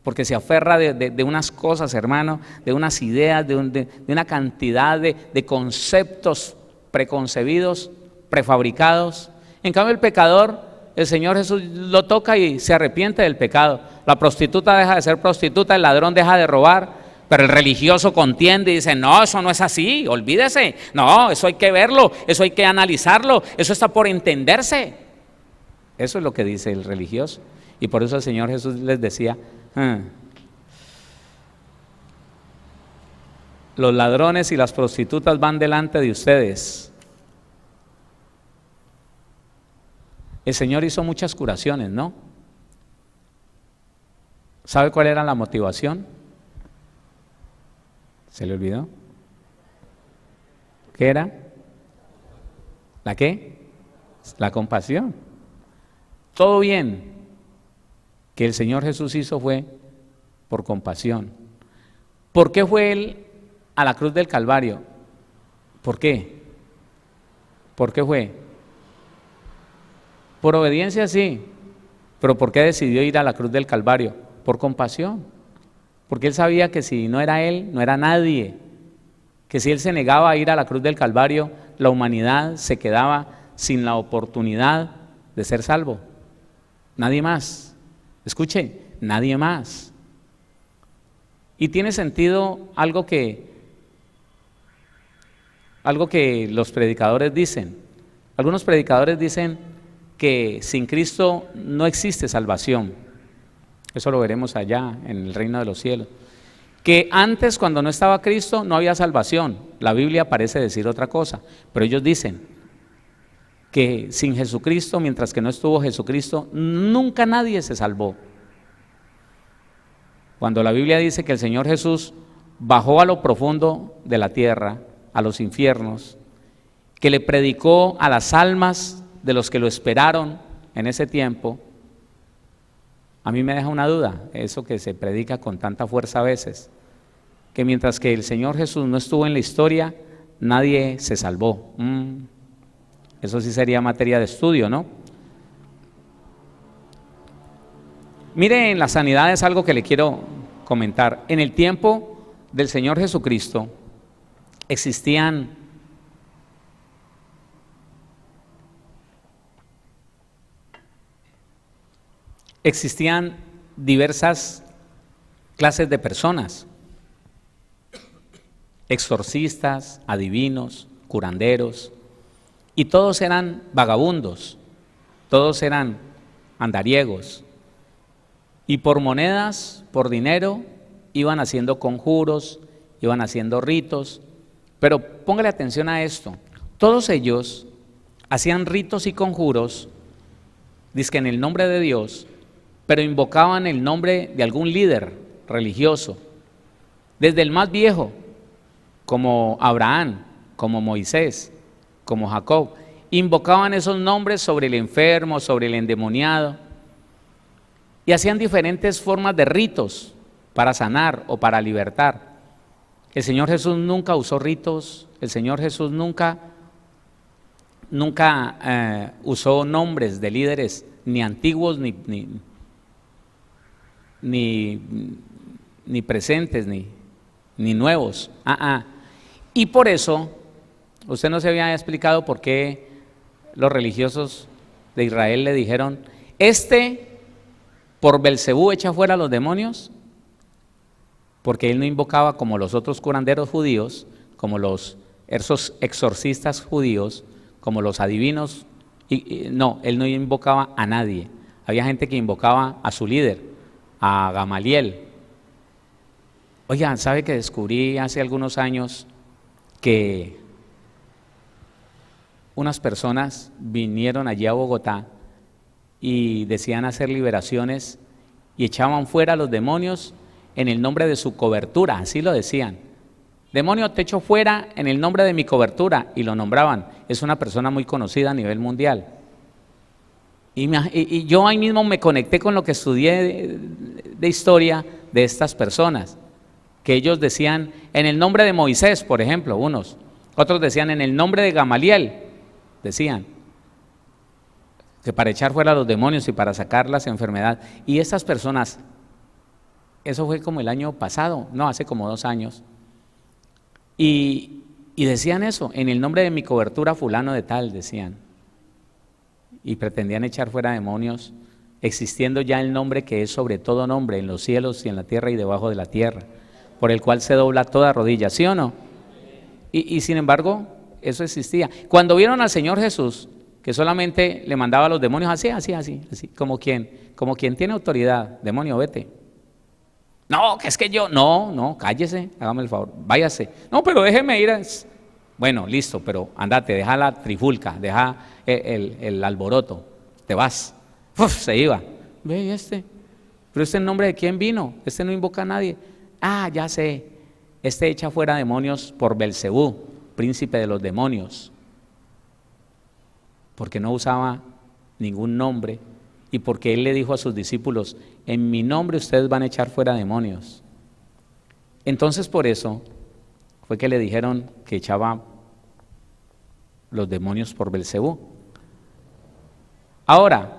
porque se aferra de unas cosas, hermano, de unas ideas, de una cantidad de conceptos preconcebidos, prefabricados, En cambio el pecador, el Señor Jesús lo toca y se arrepiente del pecado. La prostituta deja de ser prostituta, el ladrón deja de robar, pero el religioso contiende y dice, no, eso no es así, olvídese, no, eso hay que verlo, eso hay que analizarlo, eso está por entenderse. Eso es lo que dice el religioso. Y por eso el Señor Jesús les decía, los ladrones y las prostitutas van delante de ustedes. El Señor hizo muchas curaciones, ¿no? ¿Sabe cuál era la motivación? ¿Se le olvidó? ¿Qué era? ¿La qué? La compasión. Todo bien que el Señor Jesús hizo fue por compasión. ¿Por qué fue Él a la cruz del Calvario? ¿Por qué? ¿Por qué fue? Por obediencia sí, pero ¿por qué decidió ir a la cruz del Calvario? Por compasión, porque Él sabía que si no era Él, no era nadie, que si Él se negaba a ir a la cruz del Calvario, la humanidad se quedaba sin la oportunidad de ser salvo. Nadie más, escuche, nadie más. Y tiene sentido algo que los predicadores dicen. Algunos predicadores dicen que sin Cristo no existe salvación. Eso lo veremos allá en el reino de los cielos. Que antes, cuando no estaba Cristo, no había salvación. La Biblia parece decir otra cosa, pero ellos dicen que sin Jesucristo, mientras que no estuvo Jesucristo, nunca nadie se salvó. Cuando la Biblia dice que el Señor Jesús bajó a lo profundo de la tierra, a los infiernos, que le predicó a las almas de los que lo esperaron en ese tiempo, a mí me deja una duda, eso que se predica con tanta fuerza a veces, que mientras que el Señor Jesús no estuvo en la historia, nadie se salvó. Eso sí sería materia de estudio, ¿no? Mire, en la sanidad es algo que le quiero comentar. En el tiempo del Señor Jesucristo existían diversas clases de personas: exorcistas, adivinos, curanderos, y todos eran vagabundos, todos eran andariegos, y por monedas, por dinero, iban haciendo conjuros, iban haciendo ritos. Pero póngale atención a esto, todos ellos hacían ritos y conjuros, dizque en el nombre de Dios, pero invocaban el nombre de algún líder religioso, desde el más viejo, como Abraham, como Moisés, como Jacob, invocaban esos nombres sobre el enfermo, sobre el endemoniado, y hacían diferentes formas de ritos para sanar o para libertar. El Señor Jesús nunca usó ritos, el Señor Jesús nunca usó nombres de líderes, ni antiguos ni presentes, ni nuevos. Y por eso, usted no se había explicado por qué los religiosos de Israel le dijeron, por Belcebú echa fuera a los demonios, porque él no invocaba como los otros curanderos judíos, como los exorcistas judíos, como los adivinos, no, él no invocaba a nadie. Había gente que invocaba a su líder, a Gamaliel. Oigan, ¿sabe que descubrí hace algunos años que unas personas vinieron allí a Bogotá y decían hacer liberaciones y echaban fuera a los demonios en el nombre de su cobertura? Así lo decían: demonio, te echo fuera en el nombre de mi cobertura, y lo nombraban. Es una persona muy conocida a nivel mundial. Y yo ahí mismo me conecté con lo que estudié de historia de estas personas, que ellos decían en el nombre de Moisés, por ejemplo, unos, otros decían en el nombre de Gamaliel, decían que para echar fuera a los demonios y para sacar las enfermedades. Y estas personas, eso fue como el año pasado, no, hace como 2 años, y decían eso, en el nombre de mi cobertura fulano de tal, decían. y pretendían echar fuera demonios, existiendo ya el nombre que es sobre todo nombre, en los cielos y en la tierra y debajo de la tierra, por el cual se dobla toda rodilla, ¿sí o no? Y sin embargo, eso existía. Cuando vieron al Señor Jesús, que solamente le mandaba a los demonios así, como quien tiene autoridad, demonio, vete. No, que es que yo, no, cállese, hágame el favor, váyase. No, pero déjeme ir. Bueno, listo, pero andate, deja la trifulca, deja el alboroto, te vas. Uf, se iba. Ve, pero en nombre de quién vino, no invoca a nadie. Ah, ya sé, echa fuera demonios por Belcebú, príncipe de los demonios, porque no usaba ningún nombre y porque él le dijo a sus discípulos, en mi nombre ustedes van a echar fuera demonios. Entonces por eso fue que le dijeron que echaba los demonios por Belcebú. Ahora,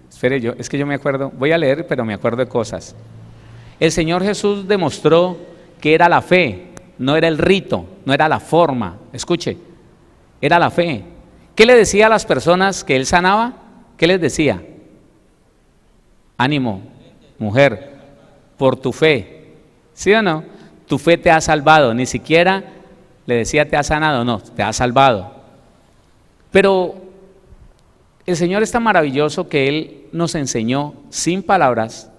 espere, es que yo me acuerdo, voy a leer, pero me acuerdo de cosas. El Señor Jesús demostró que era la fe, no era el rito, no era la forma. Escuche, era la fe. ¿Qué le decía a las personas que él sanaba? ¿Qué les decía? Ánimo, mujer, por tu fe. ¿Sí o no? Tu fe te ha salvado. Ni siquiera le decía te ha sanado, no, te ha salvado. Pero el Señor es tan maravilloso que Él nos enseñó sin palabras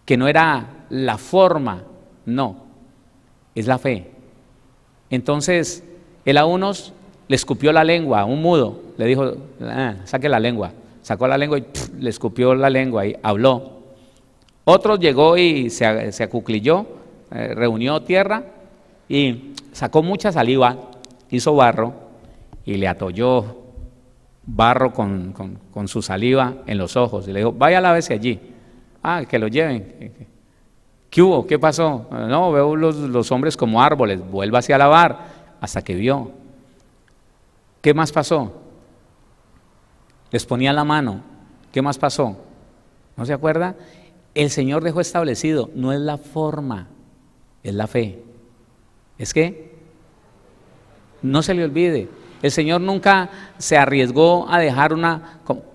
que no era la forma, no, es la fe. Entonces, Él a unos le escupió la lengua, a un mudo, le dijo, saque la lengua, sacó la lengua y le escupió la lengua y habló. Otro llegó y se acuclilló, reunió tierra y sacó mucha saliva, hizo barro y le atolló barro con su saliva en los ojos y le dijo, vaya, lávese allí. Que lo lleven. ¿Qué hubo? ¿Qué pasó? No, veo los hombres como árboles, vuélvase a lavar, hasta que vio. ¿Qué más pasó? Les ponía la mano. ¿Qué más pasó? ¿No se acuerda? El Señor dejó establecido, no es la forma, es la fe. ¿Es qué? No se le olvide. El Señor nunca se arriesgó a dejar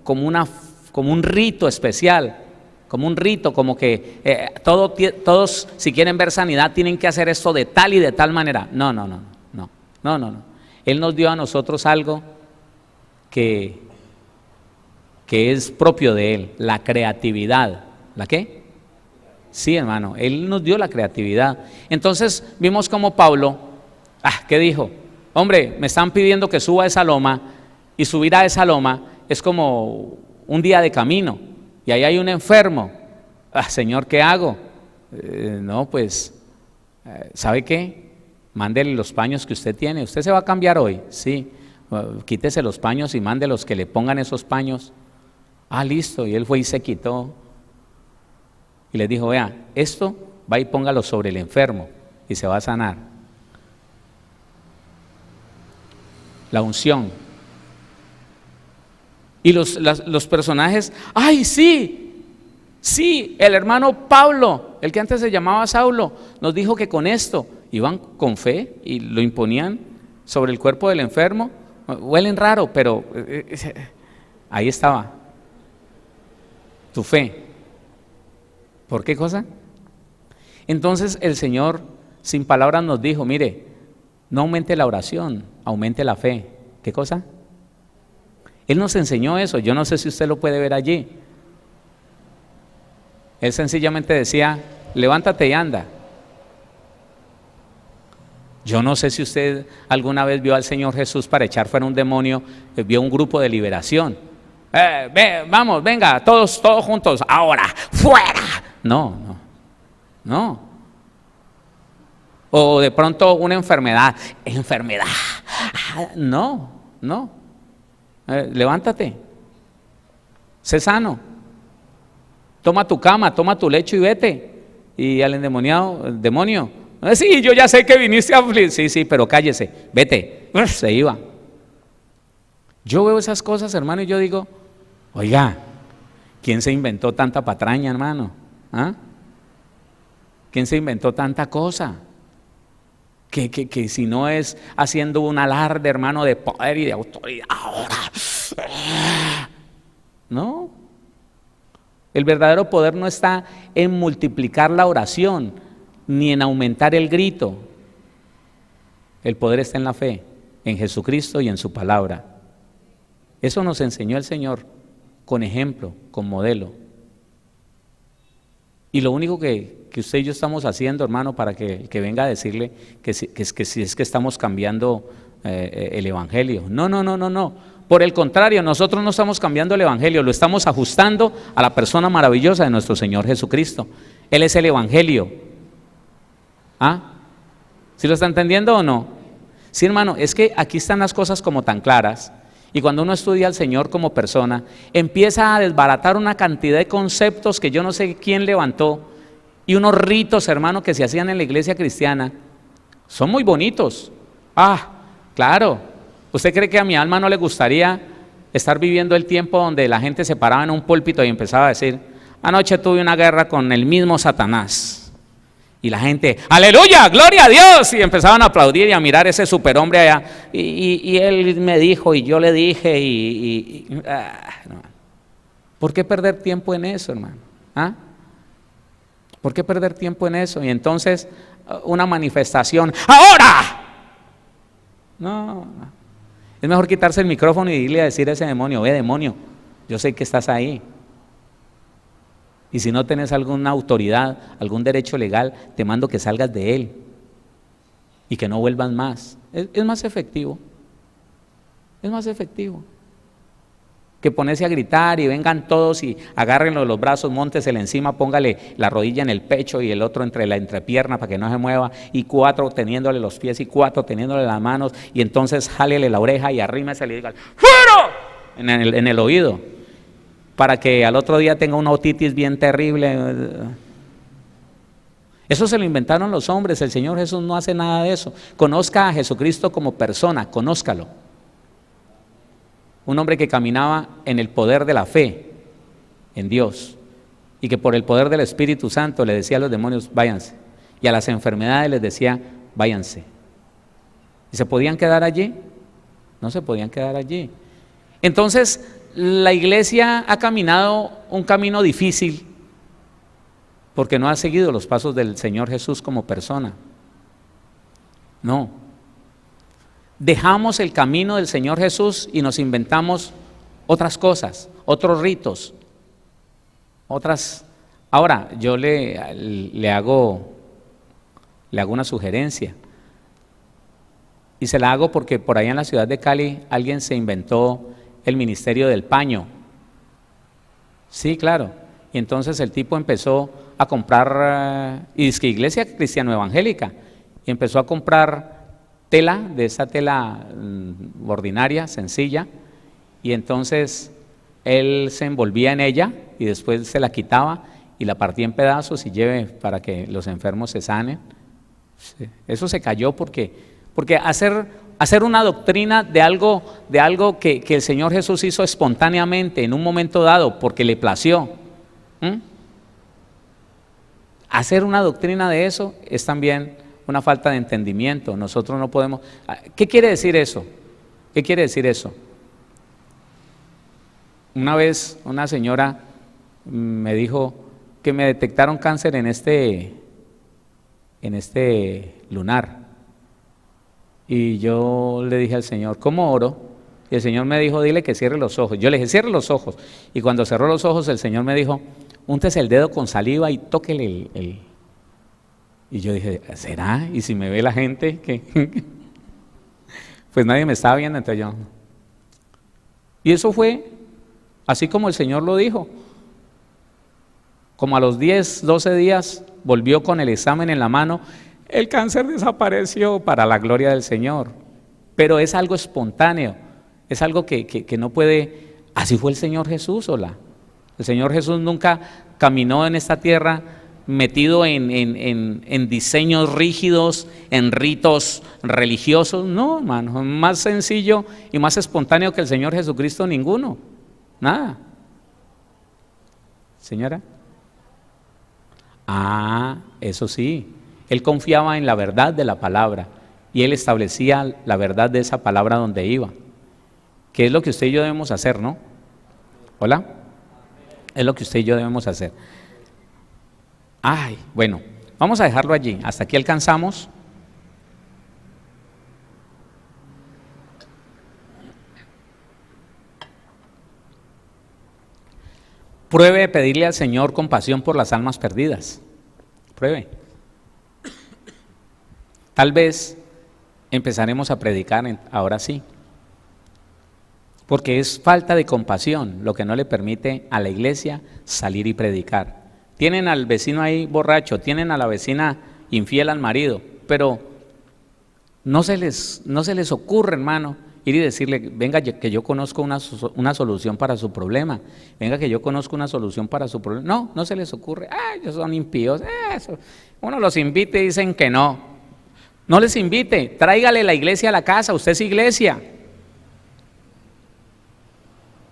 como un rito especial, como un rito, como que todos si quieren ver sanidad tienen que hacer esto de tal y de tal manera. No. Él nos dio a nosotros algo que es propio de Él, la creatividad. ¿La qué? Sí, hermano, Él nos dio la creatividad. Entonces vimos como Pablo, ¿qué dijo? Hombre, me están pidiendo que suba a esa loma, y subir a esa loma es como un día de camino, y ahí hay un enfermo. Señor, ¿qué hago? No, pues, ¿sabe qué? Mándele los paños que usted tiene. ¿Usted se va a cambiar hoy? Sí. Quítese los paños y mándelos que le pongan esos paños. Listo. Y él fue y se quitó. Y les dijo, vea, esto va y póngalo sobre el enfermo y se va a sanar. La unción. Y los personajes, ¡ay, sí! Sí, el hermano Pablo, el que antes se llamaba Saulo, nos dijo que con esto iban con fe y lo imponían sobre el cuerpo del enfermo. Huelen raro, pero ahí estaba. Tu fe. ¿Por qué cosa? Entonces el Señor sin palabras nos dijo, mire, no aumente la oración, aumente la fe. ¿Qué cosa? Él nos enseñó eso, yo no sé si usted lo puede ver allí. Él sencillamente decía, levántate y anda. Yo no sé si usted alguna vez vio al Señor Jesús para echar fuera un demonio, vio un grupo de liberación. Vamos, venga, todos juntos, ahora, fuera. No. O de pronto una enfermedad. No. Levántate, sé sano, toma tu cama, toma tu lecho y vete. Y al endemoniado, el demonio, sí, yo ya sé que viniste a afligir. Sí, pero cállese, vete. Se iba. Yo veo esas cosas, hermano, y yo digo, oiga, ¿quién se inventó tanta patraña, hermano? ¿Quién se inventó tanta cosa? Que si no es haciendo un alarde, hermano, de poder y de autoridad, ahora No. El verdadero poder no está en multiplicar la oración, ni en aumentar el grito. El poder está en la fe, en Jesucristo y en su palabra. Eso nos enseñó el Señor, con ejemplo, con modelo. Y lo único que usted y yo estamos haciendo, hermano, para que venga a decirle que si es que estamos cambiando el Evangelio. No. Por el contrario, nosotros no estamos cambiando el Evangelio, lo estamos ajustando a la persona maravillosa de nuestro Señor Jesucristo. Él es el Evangelio. ¿Ah? ¿Sí lo está entendiendo o no? Sí, hermano, es que aquí están las cosas como tan claras. Y cuando uno estudia al Señor como persona, empieza a desbaratar una cantidad de conceptos que yo no sé quién levantó, y unos ritos, hermano, que se hacían en la iglesia cristiana. Son muy bonitos. Ah, claro. ¿Usted cree que a mi alma no le gustaría estar viviendo el tiempo donde la gente se paraba en un púlpito y empezaba a decir: anoche tuve una guerra con el mismo Satanás? Y la gente, aleluya, gloria a Dios, y empezaban a aplaudir y a mirar ese superhombre allá, y él me dijo, y yo le dije, no. ¿Por qué perder tiempo en eso, hermano? ¿Ah? ¿Por qué perder tiempo en eso? Y entonces una manifestación, ¡ahora! No. Es mejor quitarse el micrófono y irle a decir a ese demonio: ve, demonio, yo sé que estás ahí. Y si no tenés alguna autoridad, algún derecho legal, te mando que salgas de él y que no vuelvas más. Es más efectivo. Es más efectivo que ponerse a gritar y vengan todos y agárrenlo de los brazos, móntesele encima, póngale la rodilla en el pecho y el otro entre la entrepierna para que no se mueva, y 4 teniéndole los pies y 4 teniéndole las manos, y entonces jálele la oreja y arrímese y le diga ¡fuera! En el oído, para que al otro día tenga una otitis bien terrible. Eso se lo inventaron los hombres. El Señor Jesús no hace nada de eso. Conozca a Jesucristo como persona, conózcalo. Un hombre que caminaba en el poder de la fe en Dios, y que por el poder del Espíritu Santo le decía a los demonios: váyanse, y a las enfermedades les decía: váyanse. ¿Y se podían quedar allí? No se podían quedar allí. Entonces la iglesia ha caminado un camino difícil porque no ha seguido los pasos del Señor Jesús como persona. No. Dejamos el camino del Señor Jesús y nos inventamos otras cosas, otros ritos, otras. Ahora, yo le hago una sugerencia, y se la hago porque por allá en la ciudad de Cali alguien se inventó el ministerio del paño. Sí, claro. Y entonces el tipo empezó a comprar, y es que iglesia cristiano evangélica, y empezó a comprar tela, de esa tela ordinaria, sencilla, y entonces él se envolvía en ella y después se la quitaba y la partía en pedazos y lleve para que los enfermos se sanen. Sí. Eso se cayó porque hacer una doctrina de algo que el Señor Jesús hizo espontáneamente en un momento dado porque le plació. Hacer una doctrina de eso es también una falta de entendimiento. Nosotros no podemos. ¿Qué quiere decir eso? ¿Qué quiere decir eso? Una vez una señora me dijo que me detectaron cáncer en este lunar, y yo le dije al Señor: ¿cómo oro? Y el Señor me dijo: dile que cierre los ojos. Yo le dije: cierre los ojos. Y cuando cerró los ojos, el Señor me dijo: úntese el dedo con saliva y tóquele el. Y yo dije: ¿será? ¿Y si me ve la gente? ¿Qué? Pues nadie me estaba viendo, entonces yo. Y eso fue así como el Señor lo dijo. Como a los 10, 12 días volvió con el examen en la mano. El cáncer desapareció para la gloria del Señor. Pero es algo espontáneo, es algo que no puede. Así fue el Señor Jesús, hola. El Señor Jesús nunca caminó en esta tierra metido en diseños rígidos, en ritos religiosos. No, hermano, más sencillo y más espontáneo que el Señor Jesucristo ninguno. Nada. Señora. Eso sí, Él confiaba en la verdad de la palabra y Él establecía la verdad de esa palabra donde iba. que es lo que usted y yo debemos hacer, ¿no? ¿Hola? Es lo que usted y yo debemos hacer. Ay, bueno, vamos a dejarlo allí. Hasta aquí alcanzamos. Pruebe de pedirle al Señor compasión por las almas perdidas. Pruebe. Tal vez empezaremos a predicar ahora sí. Porque es falta de compasión lo que no le permite a la iglesia salir y predicar. Tienen al vecino ahí borracho, tienen a la vecina infiel al marido, pero no se les ocurre, hermano, ir y decirle, venga que yo conozco una solución para su problema, venga que yo conozco una solución para su problema. No, no se les ocurre, ellos son impíos, eso. Uno los invite y dicen que no. No les invite, tráigale la iglesia a la casa, usted es iglesia.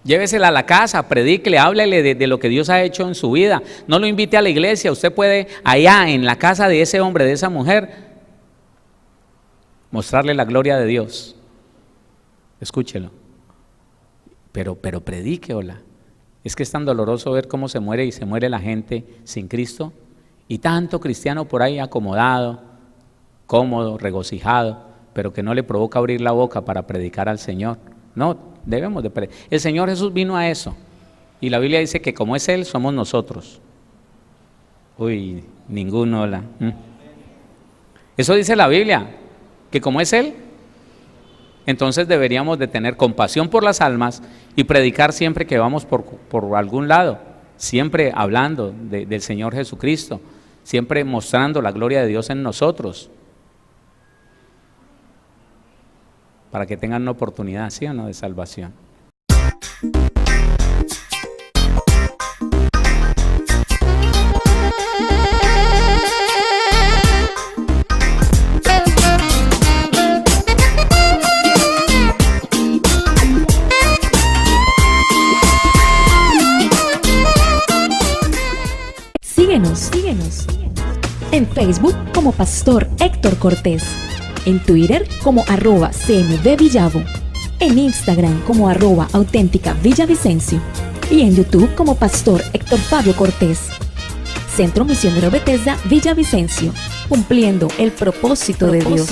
Llévesela a la casa, predíquele, háblele de lo que Dios ha hecho en su vida. No lo invite a la iglesia, usted puede allá en la casa de ese hombre, de esa mujer, mostrarle la gloria de Dios. Escúchelo. Pero predique, hola. Es que es tan doloroso ver cómo se muere y se muere la gente sin Cristo. Y tanto cristiano por ahí acomodado, cómodo, regocijado, pero que no le provoca abrir la boca para predicar al Señor. No. Debemos de predicar. El Señor Jesús vino a eso. Y la Biblia dice que como es Él, somos nosotros. Uy, ninguno. Eso dice la Biblia, que como es Él, entonces deberíamos de tener compasión por las almas y predicar siempre que vamos por algún lado, siempre hablando del Señor Jesucristo, siempre mostrando la gloria de Dios en nosotros, para que tengan una oportunidad, ¿sí o no?, de salvación. Síguenos. En Facebook como Pastor Héctor Cortés. En Twitter como @CMVVillavo, en Instagram como @auténticavillavicencio y en YouTube como Pastor Héctor Fabio Cortés. Centro Misionero Bethesda Villavicencio, cumpliendo el propósito de Dios.